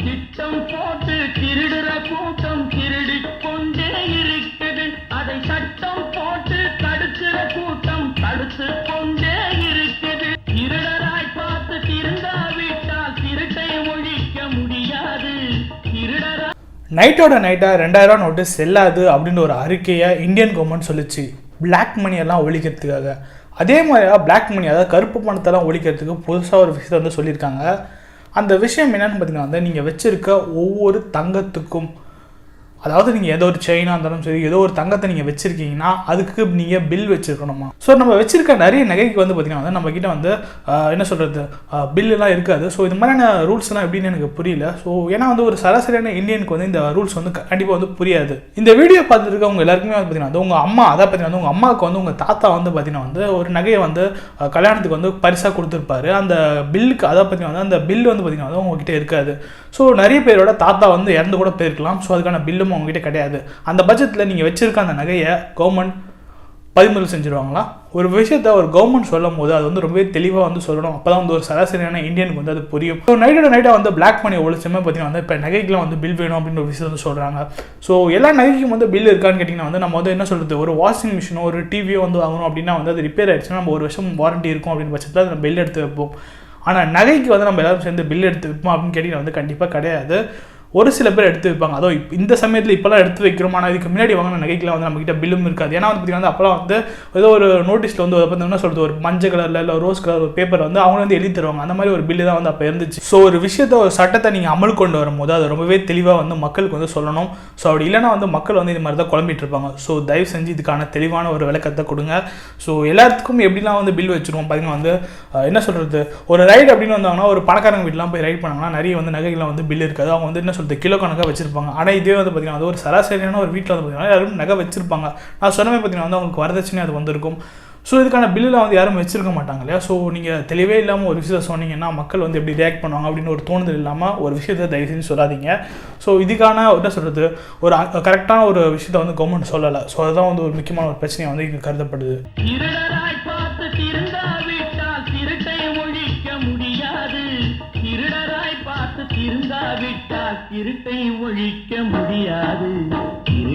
திட்டம் போட்டு திருடுற கூட்டம் திருடிக் கொண்டே இருக்குது. அதை சட்டம் போட்டு தடுக்கிற கூட்டம் தடுத்து கொண்டே இருக்குது. திருடராய் பார்த்து திருந்தாவிட்டால் திருட்டை ஒழிக்க முடியாது. திருடரா நைட்டோட நைட்டாக 2000 நோட்டு செல்லாது அப்படின்னு ஒரு அறிக்கையை இந்தியன் கவர்மெண்ட் சொல்லிச்சு, பிளாக் மணியெல்லாம் ஒழிக்கிறதுக்காக. அதே மாதிரியா பிளாக் மணி, அதாவது கருப்பு பணத்தெல்லாம் ஒழிக்கிறதுக்கு புதுசாக ஒரு விஷயத்தை வந்து சொல்லியிருக்காங்க. அந்த விஷயம் என்னென்னு பார்த்தீங்கன்னா வந்து நீங்கள் வச்சுருக்க ஒவ்வொரு தங்கத்துக்கும், அதாவது நீங்கள் ஏதோ ஒரு செயினாக இருந்தாலும் சரி, ஏதோ ஒரு தங்கத்தை நீங்கள் வச்சுருக்கீங்கன்னா அதுக்கு நீங்கள் பில் வச்சுருக்கணுமா. ஸோ நம்ம வச்சுருக்க நிறைய நகைக்கு வந்து பார்த்திங்கன்னா வந்து நம்மக்கிட்ட வந்து என்ன சொல்கிறது, பில்லுலாம் இருக்காது. ஸோ இது மாதிரியான ரூல்ஸ்லாம் எப்படின்னு எனக்கு புரியல. ஸோ ஏன்னா வந்து ஒரு சராசரியான இந்தியனுக்கு வந்து இந்த ரூல்ஸ் வந்து கண்டிப்பாக வந்து புரியாது. இந்த வீடியோ பார்த்துருக்கவங்க எல்லாருக்குமே வந்து பார்த்திங்கன்னா வந்து உங்கள் அம்மா, அதாவது பார்த்திங்கன்னா உங்கள் அம்மாவுக்கு வந்து உங்கள் தாத்தா வந்து பார்த்திங்கன்னா வந்து ஒரு நகையை வந்து கல்யாணத்துக்கு வந்து பரிசாக கொடுத்துருப்பாரு. அந்த பில்லுக்கு, அதாவது பார்த்திங்கன்னா வந்து அந்த பில்லு வந்து பார்த்திங்கன்னா வந்து உங்ககிட்ட இருக்காது. ஸோ நிறைய பேரோட தாத்தா வந்து இறந்து கூட போயிருக்கலாம். ஸோ அதுக்கான பில்லும் உங்ககிட்ட கிடையாது. அந்த பட்ஜெட்டில் நீங்கள் வச்சிருக்க அந்த நகையை கவர்மெண்ட் பறிமுதல் செஞ்சுருவாங்களா? ஒரு விஷயத்த ஒரு கவர்மெண்ட் சொல்லும் போது அது வந்து ரொம்பவே தெளிவாக வந்து சொல்லணும். அப்போ தான் வந்து ஒரு சராசரியான இந்தியனுக்கு வந்து அது புரியும். ஸோ நைட்டாக வந்து பிளாக் மணி ஒழிச்சுமே பார்த்தீங்கன்னா வந்து இப்போ நகைக்கெலாம் வந்து பில் வேணும் அப்படின்னு ஒரு விஷயம் வந்து சொல்கிறாங்க. ஸோ எல்லா நகைக்கும் வந்து பில் இருக்கான்னு கேட்டிங்கன்னா வந்து நம்ம வந்து என்ன சொல்கிறது, ஒரு வாஷிங் மிஷினோ ஒரு டிவியோ வந்து வாங்கணும் அப்படின்னா வந்து அது ரிப்பேர் ஆகிடுச்சுன்னா நம்ம 1 வருஷம் வாரண்டி இருக்கும் அப்படின்னு பட்சத்தில் நம்ம பில் எடுத்து வைப்போம். ஆனால் நகைக்கு வந்து நம்ம எல்லாரும் சேர்ந்து பில் எடுத்து வைப்போம் அப்படின்னு கேட்டிங்கன்னா வந்து கண்டிப்பாக கிடையாது. ஒரு சில பேர் எடுத்து வைப்பாங்க. அதோ இந்த சமயத்தில் இப்போலாம் எடுத்து வைக்கிறோம். ஆனால் இதுக்கு முன்னாடி வாங்கின நகைக்கெலாம் வந்து நம்மகிட்ட பில்லும் இருக்காது. ஏன்னா வந்து பார்த்திங்கன்னா அப்போலாம் வந்து ஏதோ ஒரு நோட்டீஸில் வந்து என்ன சொல்கிறது, ஒரு மஞ்சள் கலரில் இல்லை ரோஸ் கலர் ஒரு பேப்பர் வந்து அவங்க வந்து எழுதி தருவாங்க. அந்த மாதிரி ஒரு பில்லு தான் வந்து அப்போ இருந்துச்சு. ஸோ ஒரு விஷயத்த, ஒரு சட்டத்தை நீங்கள் அமல் கொண்டு வரும்போது அது ரொம்பவே தெளிவாக வந்து மக்களுக்கு வந்து சொல்லணும். ஸோ அப்படி இல்லைனா வந்து மக்கள் வந்து இது மாதிரி தான் குழம்பிட்டு இருப்பாங்க. ஸோ தயவு செஞ்சு இதுக்கான தெளிவான ஒரு விளக்கத்தை கொடுங்க. ஸோ எல்லாத்துக்கும் எப்படிலாம் வந்து பில் வச்சுருவோம் பார்த்தீங்கன்னா வந்து என்ன சொல்கிறது, ஒரு ரைடு அப்படின்னு வந்தாங்கன்னா ஒரு பணக்காரங்க வீட்டெலாம் போய் ரைட் பண்ணாங்கன்னா நிறைய வந்து நகைகள்லாம் வந்து பில் இருக்காது. அவங்க வந்து என்ன சொல்கிறது, கிலோ கணக்காக வச்சிருப்பாங்க. ஆனால் இதே வந்து பார்த்தீங்கன்னா அது ஒரு சராசரியான ஒரு வீட்டில் வந்து பார்த்தீங்கன்னா யாரும் நகை வச்சிருப்பாங்க. நான் சொன்னமே பார்த்தீங்கன்னா வந்து அவங்களுக்கு வரதட்சணை அது வந்திருக்கும். ஸோ இதுக்கான பில்லில் வந்து யாரும் வச்சிருக்க மாட்டாங்க இல்லையா. ஸோ நீங்கள் தெளிவே இல்லாமல் ஒரு விஷயத்தை சொன்னீங்கன்னா மக்கள் வந்து எப்படி ரியாக்ட் பண்ணுவாங்க அப்படின்னு ஒரு தோணுதல் இல்லாமல் ஒரு விஷயத்தை தயவு செஞ்சு சொல்லாதீங்க. ஸோ இதுக்கான என்ன சொல்கிறது, ஒரு கரெக்டான ஒரு விஷயத்தை வந்து கவர்மெண்ட் சொல்லலை. ஸோ அதுதான் வந்து ஒரு முக்கியமான ஒரு பிரச்சனையாக வந்து இங்கே கருதப்படுது. திருந்தாவிட்டால் திருட்டை ஒழிக்க முடியாது.